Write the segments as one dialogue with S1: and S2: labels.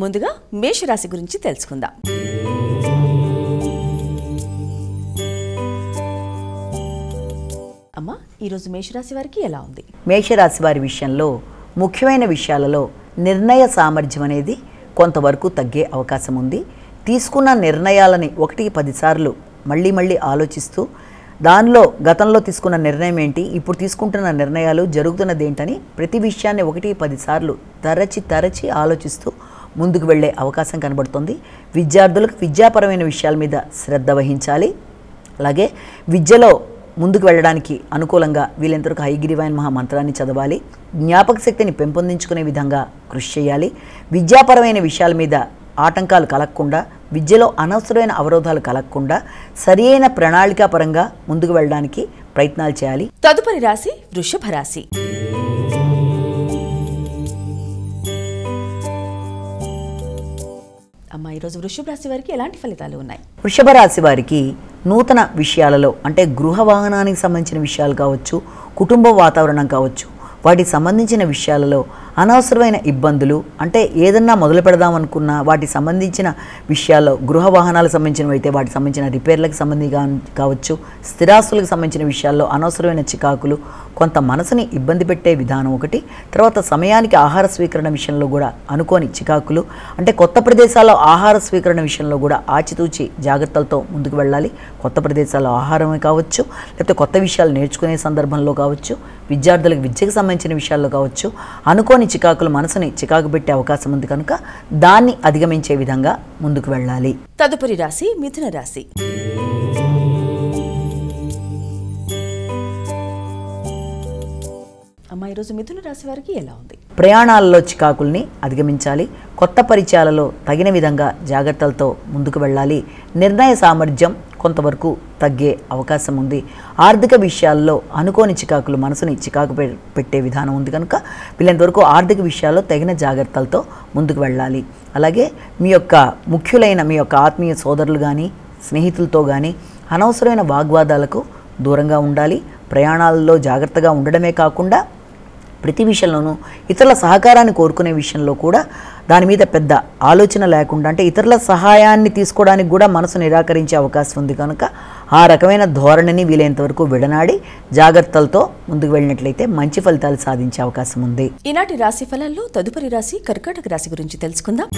S1: ముందుగా మేషరాశి గురించి తెలుసుకుందాం. అమ్మా, ఈరోజు మేషరాశి వారికి ఎలా ఉంది?
S2: మేషరాశి వారి విషయంలో ముఖ్యమైన విషయాలలో నిర్ణయ సామర్థ్యం అనేది కొంతవరకు తగ్గే అవకాశం ఉంది. తీసుకున్న నిర్ణయాలని 1-10 సార్లు మళ్ళీ ఆలోచిస్తూ దానిలో గతంలో తీసుకున్న నిర్ణయం ఏంటి, ఇప్పుడు తీసుకుంటున్న నిర్ణయాలు జరుగుతున్నది ఏంటని ప్రతి విషయాన్ని 1-10 సార్లు తరచి ఆలోచిస్తూ ముందుకు వెళ్ళే అవకాశం కనబడుతుంది. విద్యార్థులకు విద్యాపరమైన విషయాల మీద శ్రద్ధ వహించాలి. అలాగే విద్యలో ముందుకు వెళ్ళడానికి అనుకూలంగా వీలెంతవరకు హయగ్రీవాయన మహామంత్రాన్ని చదవాలి. జ్ఞాపక శక్తిని పెంపొందించుకునే విధంగా కృషి చేయాలి. విద్యాపరమైన విషయాల మీద ఆటంకాలు కలగకుండా, విద్యలో అనవసరమైన అవరోధాలు కలగకుండా సరైన ప్రణాళికాపరంగా ముందుకు వెళ్ళడానికి ప్రయత్నాలు చేయాలి.
S1: తదుపరి రాశి వృషభ రాశి. అమ్మా, ఈరోజు వృషభ రాశి వారికి ఎలాంటి ఫలితాలు ఉన్నాయి?
S2: వృషభ రాశి వారికి నూతన విషయాలలో అంటే గృహ వాహనానికి సంబంధించిన విషయాలు కావచ్చు, కుటుంబ వాతావరణం కావచ్చు, వాటికి సంబంధించిన విషయాలలో అనవసరమైన ఇబ్బందులు అంటే ఏదన్నా మొదలు పెడదాం అనుకున్నా వాటికి సంబంధించిన విషయాల్లో గృహ వాహనాలకు సంబంధించినవి అయితే వాటికి సంబంధించిన రిపేర్లకు సంబంధించి కావచ్చు, స్థిరాస్తులకు సంబంధించిన విషయాల్లో అనవసరమైన చికాకులు, కొంత మనసుని ఇబ్బంది పెట్టే విధానం ఒకటి. తర్వాత సమయానికి ఆహార స్వీకరణ విషయంలో కూడా అనుకోని చికాకులు, అంటే కొత్త ప్రదేశాల్లో ఆహార స్వీకరణ విషయంలో కూడా ఆచితూచి జాగ్రత్తలతో ముందుకు వెళ్ళాలి. కొత్త ప్రదేశాల్లో ఆహారమే కావచ్చు, లేకపోతే కొత్త విషయాలు నేర్చుకునే సందర్భంలో కావచ్చు, విద్యార్థులకు విద్యకు సంబంధించిన విషయాల్లో కావచ్చు, అనుకోని చికాకులు మనసుని చికాకు పెట్టే అవకాశం ఉంది కనుక దాన్ని అధిగమించే విధంగా ముందుకు వెళ్ళాలి.
S1: తదుపరి రాశి మిథున రాశి. అమ్మా, ఈరోజు మిథున రాశి వారికి ఎలా ఉంది?
S2: ప్రయాణాలలో చికాకుల్ని అధిగమించాలి. కొత్త పరిచయాలలో తగిన విధంగా జాగ్రత్తలతో ముందుకు వెళ్ళాలి. నిర్ణయ సామర్థ్యం కొంతవరకు తగ్గే అవకాశం ఉంది. ఆర్థిక విషయాల్లో అనుకోని చికాకులు మనసుని చికాకు పెట్టే విధానం ఉంది కనుక వీళ్ళంతవరకు ఆర్థిక విషయాల్లో తగిన జాగ్రత్తలతో ముందుకు వెళ్ళాలి. అలాగే మీ యొక్క ముఖ్యులైన మీ యొక్క ఆత్మీయ సోదరులు కానీ స్నేహితులతో కానీ అనవసరమైన వాగ్వాదాలకు దూరంగా ఉండాలి. ప్రయాణాలలో జాగ్రత్తగా ఉండడమే కాకుండా ప్రతి విషయంలోనూ ఇతరుల సహకారాన్ని కోరుకునే విషయంలో కూడా దాని మీద పెద్ద ఆలోచన లేకుండా, అంటే ఇతరుల సహాయాన్ని తీసుకోవడానికి కూడా మనసు నిరాకరించే అవకాశం ఉంది కనుక ఆ రకమైన ధోరణిని వీలైనంతవరకు విడనాడి జాగ్రత్తలతో ముందుకు వెళ్ళినట్లయితే మంచి ఫలితాలు సాధించే అవకాశం ఉంది.
S1: ఈనాటి రాశి ఫలాల్లో తదుపరి రాశి కర్కాటక రాశి గురించి తెలుసుకుందాం.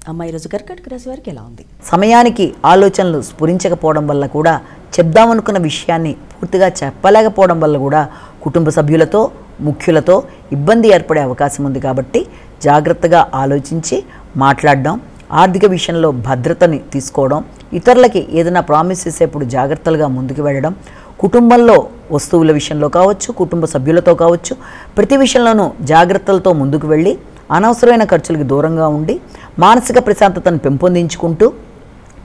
S1: అమ్మ, ఈరోజు కర్కాటక రాశి వారికి ఎలా ఉంది?
S2: సమయానికి ఆలోచనలు స్ఫురించకపోవడం వల్ల కూడా, చెప్దామనుకున్న విషయాన్ని పూర్తిగా చెప్పలేకపోవడం వల్ల కూడా కుటుంబ సభ్యులతో ముఖ్యులతో ఇబ్బంది ఏర్పడే అవకాశం ఉంది. కాబట్టి జాగ్రత్తగా ఆలోచించి మాట్లాడడం, ఆర్థిక విషయంలో భద్రతని తీసుకోవడం, ఇతరులకి ఏదైనా ప్రామిస్ చేసేప్పుడు జాగ్రత్తలుగా ముందుకు వెళ్ళడం, కుటుంబంలో వస్తువుల విషయంలో కావచ్చు, కుటుంబ సభ్యులతో కావచ్చు, ప్రతి విషయంలోనూ జాగ్రత్తలతో ముందుకు వెళ్ళి అనవసరమైన ఖర్చులకు దూరంగా ఉండి మానసిక ప్రశాంతతను పెంపొందించుకుంటూ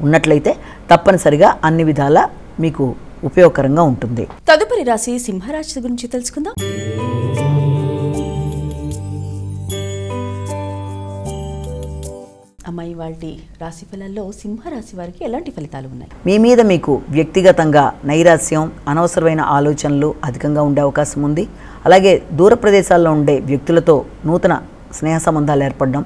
S2: ఉన్నట్లయితే తప్పనిసరిగా అన్ని విధాలా మీకు ఉపయోగకరంగా ఉంటుంది.
S1: తదుపరి రాశి సింహరాశి గురించి తెలుసుకుందాం. అమ్మాయి, వాటి రాశి ఫలాల్లో సింహరాశి వారికి ఎలాంటి ఫలితాలు ఉన్నాయి?
S2: మీ మీద మీకు వ్యక్తిగతంగా నైరాస్యం, అనవసరమైన ఆలోచనలు అధికంగా ఉండే అవకాశం ఉంది. అలాగే దూర ప్రదేశాల్లో ఉండే వ్యక్తులతో నూతన స్నేహ సంబంధాలు ఏర్పడడం,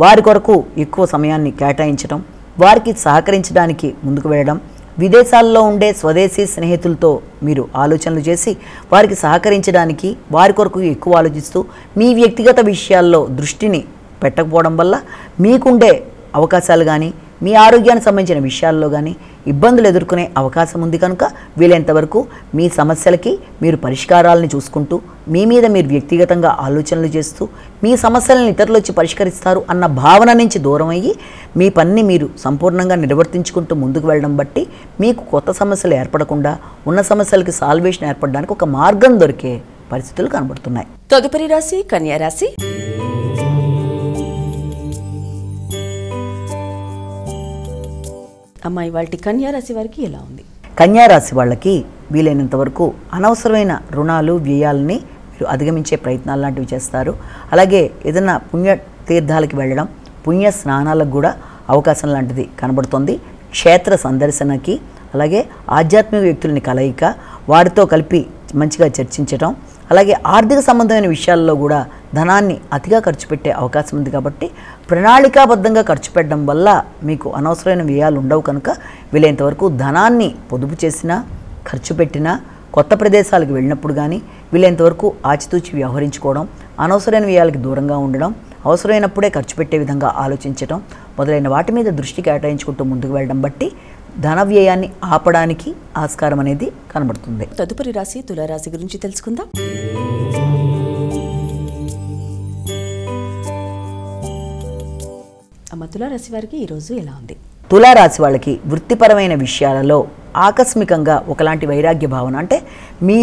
S2: వారి కొరకు ఎక్కువ సమయాన్ని కేటాయించడం, వారికి సహకరించడానికి ముందుకు వెళ్ళడం, విదేశాల్లో ఉండే స్వదేశీ స్నేహితులతో మీరు ఆలోచనలు చేసి వారికి సహకరించడానికి వారి కొరకు ఎక్కువ ఆలోచిస్తూ మీ వ్యక్తిగత విషయాల్లో దృష్టిని పెట్టకపోవడం వల్ల మీకుండే అవకాశాలు కానీ మీ ఆరోగ్యానికి సంబంధించిన విషయాల్లో కానీ ఇబ్బందులు ఎదుర్కొనే అవకాశం ఉంది కనుక వీలైనంతవరకు మీ సమస్యలకి మీరు పరిష్కారాలను చూసుకుంటూ మీ మీద మీరు వ్యక్తిగతంగా ఆలోచనలు చేస్తూ మీ సమస్యలను ఇతరులు వచ్చి పరిష్కరిస్తారు అన్న భావన నుంచి దూరం అయ్యి మీ పనిని మీరు సంపూర్ణంగా నిర్వర్తించుకుంటూ ముందుకు వెళ్ళడం బట్టి మీకు కొత్త సమస్యలు ఏర్పడకుండా ఉన్న సమస్యలకి సాల్వేషన్ ఏర్పడడానికి ఒక మార్గం దొరికే పరిస్థితులు కనబడుతున్నాయి.
S1: తదుపరి రాశి కన్యా రాశి. అమ్మాయి, వాటి కన్యా రాశి వారికి ఎలా ఉంది?
S2: కన్యా రాశి వాళ్ళకి వీలైనంత వరకు అనవసరమైన రుణాలు వ్యయాలని మీరు అధిగమించే ప్రయత్నాలు లాంటివి చేస్తారు. అలాగే ఏదైనా పుణ్య తీర్థాలకి వెళ్ళడం, పుణ్య స్నానాలకు కూడా అవకాశం లాంటిది కనబడుతుంది. క్షేత్ర సందర్శనకి, అలాగే ఆధ్యాత్మిక వ్యక్తులని కలయిక, వారితో కలిపి మంచిగా చర్చించడం, అలాగే ఆర్థిక సంబంధమైన విషయాల్లో కూడా ధనాన్ని అతిగా ఖర్చు పెట్టే అవకాశం ఉంది కాబట్టి ప్రణాళికాబద్ధంగా ఖర్చు పెట్టడం వల్ల మీకు అనవసరమైన వ్యయాలు ఉండవు కనుక వీలైనంత వరకు ధనాన్ని పొదుపు చేసినా ఖర్చు పెట్టినా కొత్త ప్రదేశాలకు వెళ్ళినప్పుడు కానీ వీలైనంత వరకు ఆచితూచి వ్యవహరించుకోవడం, అనవసరమైన వ్యయాలకు దూరంగా ఉండడం, అవసరమైనప్పుడే ఖర్చు పెట్టే విధంగా ఆలోచించడం మొదలైన వాటి మీద దృష్టి కేటాయించుకుంటూ ముందుకు వెళ్ళడం బట్టి ధన వ్యయాన్ని ఆపడానికి ఆస్కారం అనేది కనబడుతుంది.
S1: తదుపరి రాశి తులారాశి గురించి తెలుసుకుందాం. అమ్మ తులారాశి వారికి ఈరోజు ఎలా ఉంది?
S2: తులారాశి వాళ్ళకి వృత్తిపరమైన విషయాలలో ఆకస్మికంగా ఒకలాంటి వైరాగ్య భావన, అంటే మీ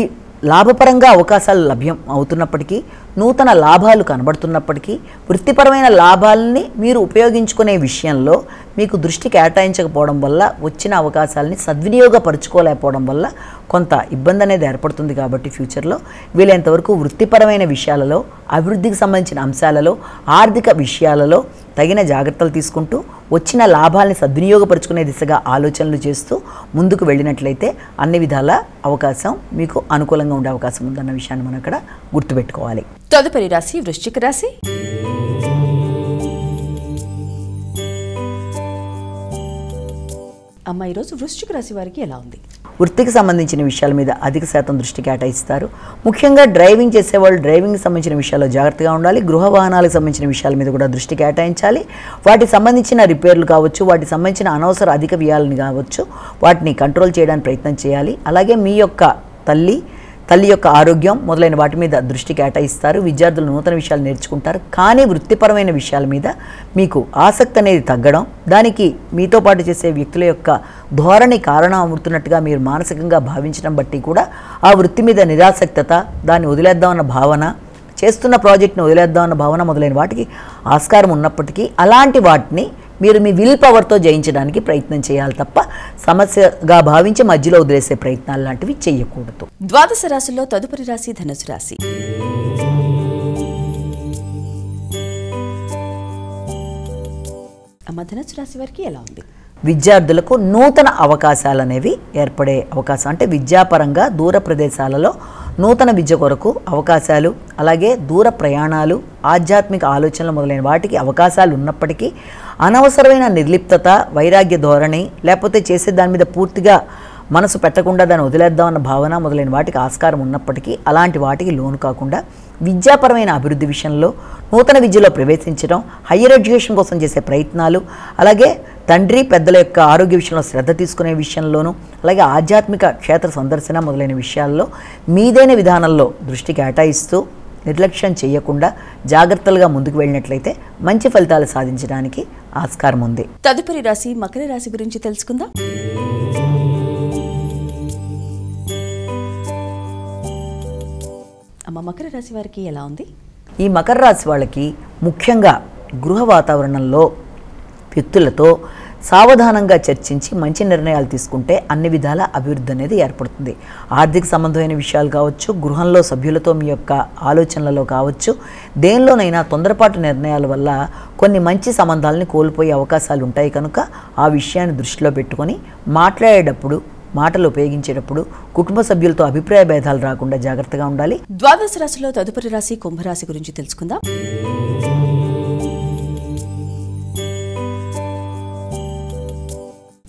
S2: లాభపరంగా అవకాశాలు లభ్యం అవుతున్నప్పటికీ, నూతన లాభాలు కనబడుతున్నప్పటికీ వృత్తిపరమైన లాభాలని మీరు ఉపయోగించుకునే విషయంలో మీకు దృష్టి కేటాయించకపోవడం వల్ల వచ్చిన అవకాశాలని సద్వినియోగపరుచుకోలేకపోవడం వల్ల కొంత ఇబ్బంది అనేది ఏర్పడుతుంది. కాబట్టి ఫ్యూచర్లో వీలైనంతవరకు వృత్తిపరమైన విషయాలలో, అభివృద్ధికి సంబంధించిన అంశాలలో, ఆర్థిక విషయాలలో తగిన జాగ్రత్తలు తీసుకుంటూ వచ్చిన లాభాలని సద్వినియోగపరుచుకునే దిశగా ఆలోచనలు చేస్తూ ముందుకు వెళ్ళినట్లయితే అన్ని విధాల అవకాశం మీకు అనుకూలంగా ఉండే అవకాశం ఉందన్న విషయాన్ని మనం ఇక్కడ గుర్తుపెట్టుకోవాలి.
S1: తదుపరి రాశి వృశ్చిక రాశి. అమ్మ ఈరోజు వృశ్చిక రాశి వారికి ఎలా ఉంది?
S2: వృత్తికి సంబంధించిన విషయాల మీద అధిక శాతం దృష్టి కేటాయిస్తారు. ముఖ్యంగా డ్రైవింగ్ చేసేవాళ్ళు డ్రైవింగ్కి సంబంధించిన విషయాల్లో జాగ్రత్తగా ఉండాలి. గృహ వాహనాలకు సంబంధించిన విషయాల మీద కూడా దృష్టి కేటాయించాలి. వాటికి సంబంధించిన రిపేర్లు కావచ్చు, వాటికి సంబంధించిన అనవసర అధిక వ్యయాలను కావచ్చు, వాటిని కంట్రోల్ చేయడానికి ప్రయత్నం చేయాలి. అలాగే మీ యొక్క తల్లి యొక్క ఆరోగ్యం మొదలైన వాటి మీద దృష్టి కేటాయిస్తారు. విద్యార్థులు నూతన విషయాలు నేర్చుకుంటారు. కానీ వృత్తిపరమైన విషయాల మీద మీకు ఆసక్తి అనేది తగ్గడం, దానికి మీతో పాటు చేసే వ్యక్తుల యొక్క ధోరణి కారణం అవుతున్నట్టుగా మీరు మానసికంగా భావించడం బట్టి కూడా ఆ వృత్తి మీద నిరాసక్తత, దాన్ని వదిలేద్దామన్న భావన, చేస్తున్న ప్రాజెక్ట్ని వదిలేద్దామన్న భావన మొదలైన వాటికి ఆస్కారం ఉన్నప్పటికీ అలాంటి వాటిని మీరు మీ విల్ పవర్తో జయించడానికి ప్రయత్నం చేయాలి తప్ప సమస్యగా భావించి మధ్యలో వదిలేసే ప్రయత్నాలు లాంటివి చేయకూడదు.
S1: ద్వాదశ రాశుల్లో తదుపరి రాశి ధనుసు రాశి. అమ్మ ధనుసు రాశి వారికి ఎలా ఉంది?
S2: విద్యార్థులకు నూతన అవకాశాలు అనేవి ఏర్పడే అవకాశం, అంటే విద్యాపరంగా దూర ప్రదేశాలలో నూతన విద్య కొరకు అవకాశాలు, అలాగే దూర ప్రయాణాలు, ఆధ్యాత్మిక ఆలోచనలు మొదలైన వాటికి అవకాశాలు ఉన్నప్పటికీ అనవసరమైన నిర్లిప్తత, వైరాగ్య ధోరణి, లేకపోతే చేసే దాని మీద పూర్తిగా మనసు పెట్టకుండా దాన్ని వదిలేద్దామన్న భావన మొదలైన వాటికి ఆస్కారం ఉన్నప్పటికీ అలాంటి వాటికి లోను కాకుండా విద్యాపరమైన అభివృద్ధి విషయంలో, నూతన విద్యలో ప్రవేశించడం, హయ్యర్ ఎడ్యుకేషన్ కోసం చేసే ప్రయత్నాలు, అలాగే తండ్రి పెద్దల యొక్క ఆరోగ్య విషయంలో శ్రద్ధ తీసుకునే విషయంలోనూ, అలాగే ఆధ్యాత్మిక క్షేత్ర సందర్శన మొదలైన విషయాల్లో మీదైన విధానంలో దృష్టి కేటాయిస్తూ నిర్లక్ష్యం చేయకుండా జాగ్రత్తలుగా ముందుకు వెళ్ళినట్లయితే మంచి ఫలితాలు సాధించడానికి ఆస్కారం ఉంది.
S1: తదుపరి రాశి మకర రాశి గురించి తెలుసుకుందాం. అమ్మ మకర రాశి వారికి ఎలా ఉంది?
S2: ఈ మకర రాశి వాళ్ళకి ముఖ్యంగా గృహ వాతావరణంలో వ్యక్తులతో సావధానంగా చర్చించి మంచి నిర్ణయాలు తీసుకుంటే అన్ని విధాల అభివృద్ధి అనేది ఏర్పడుతుంది. ఆర్థిక సంబంధమైన విషయాలు కావచ్చు, గృహంలో సభ్యులతో మీ యొక్క ఆలోచనలలో కావచ్చు, దేనిలోనైనా తొందరపాటు నిర్ణయాల వల్ల కొన్ని మంచి సంబంధాలని కోల్పోయే అవకాశాలు ఉంటాయి. కనుక ఆ విషయాన్ని దృష్టిలో పెట్టుకొని మాట్లాడేటప్పుడు, మాటలు ఉపయోగించేటప్పుడు కుటుంబ సభ్యులతో అభిప్రాయ భేదాలు రాకుండా జాగ్రత్తగా ఉండాలి.
S1: ద్వాదశ రాశిలో తదుపరి రాశి కుంభరాశి గురించి తెలుసుకుందాం.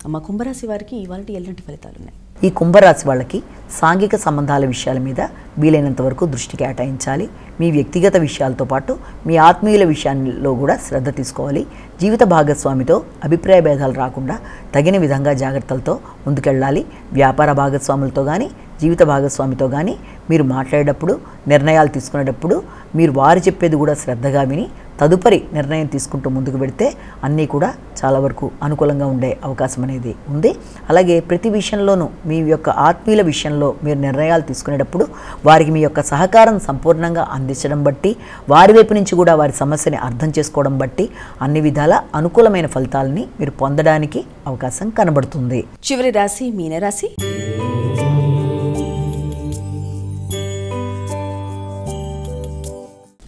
S1: అమ్మ కుంభరాశి వారికి ఇవాళ ఎలాంటి ఫలితాలు ఉన్నాయి?
S2: ఈ కుంభరాశి వాళ్ళకి సాంఘిక సంబంధాల విషయాల మీద వీలైనంత వరకు దృష్టి కేటాయించాలి. మీ వ్యక్తిగత విషయాలతో పాటు మీ ఆత్మీయుల విషయాల్లో కూడా శ్రద్ధ తీసుకోవాలి. జీవిత భాగస్వామితో అభిప్రాయ భేదాలు రాకుండా తగిన విధంగా జాగ్రత్తలతో ముందుకెళ్ళాలి. వ్యాపార భాగస్వాములతో కానీ, జీవిత భాగస్వామితో కానీ మీరు మాట్లాడేటప్పుడు, నిర్ణయాలు తీసుకునేటప్పుడు మీరు వారు చెప్పేది కూడా శ్రద్ధగా విని తదుపరి నిర్ణయం తీసుకుంటూ ముందుకు పెడితే అన్నీ కూడా చాలా వరకు అనుకూలంగా ఉండే అవకాశం అనేది ఉంది. అలాగే ప్రతి విషయంలోనూ మీ యొక్క ఆత్మీయుల విషయంలో మీరు నిర్ణయాలు తీసుకునేటప్పుడు వారికి మీ యొక్క సహకారం సంపూర్ణంగా అందించడం బట్టి, వారి వైపు నుంచి కూడా వారి సమస్యని అర్థం చేసుకోవడం బట్టి అన్ని విధాల అనుకూలమైన ఫలితాలని మీరు పొందడానికి అవకాశం కనబడుతుంది.
S1: చివరి రాశి మీనరాశి.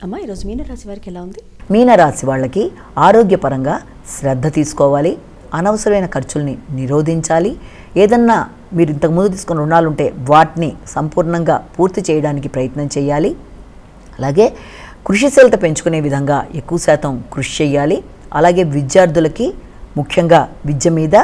S1: అమ్మ ఈరోజు మీనరాశి వారికి ఎలా ఉంది?
S2: మీనరాశి వాళ్ళకి ఆరోగ్యపరంగా శ్రద్ధ తీసుకోవాలి. అనవసరమైన ఖర్చుల్ని నిరోధించాలి. ఏదన్నా మీరు ఇంతకుముందు తీసుకున్న రుణాలు ఉంటే వాటిని సంపూర్ణంగా పూర్తి చేయడానికి ప్రయత్నం చేయాలి. అలాగే కృషిశీలత పెంచుకునే విధంగా ఎక్కువ శాతం కృషి చేయాలి. అలాగే విద్యార్థులకి ముఖ్యంగా విద్య మీద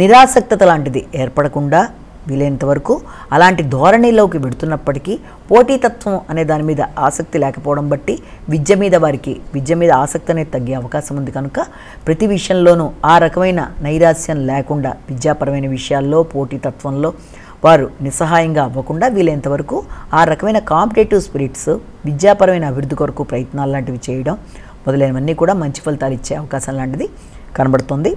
S2: నిరాసక్తత లాంటిది ఏర్పడకుండా వీలైనంత వరకు అలాంటి ధోరణిలోకి వెడుతున్నప్పటికీ పోటీతత్వం అనే దాని మీద ఆసక్తి లేకపోవడం బట్టి విద్య మీద ఆసక్తి అనేది తగ్గే అవకాశం ఉంది. కనుక ప్రతి విషయంలోనూ ఆ రకమైన నైరాశ్యం లేకుండా విద్యాపరమైన విషయాల్లో పోటీతత్వంలో వారు నిస్సహాయంగా అవ్వకుండా వీలైనంత వరకు ఆ రకమైన కాంపిటేటివ్ స్పిరిట్స్, విద్యాపరమైన అభివృద్ధి కొరకు ప్రయత్నాలు లాంటివి చేయడం మొదలైనవన్నీ కూడా మంచి ఫలితాలు ఇచ్చే అవకాశం లాంటిది కనబడుతుంది.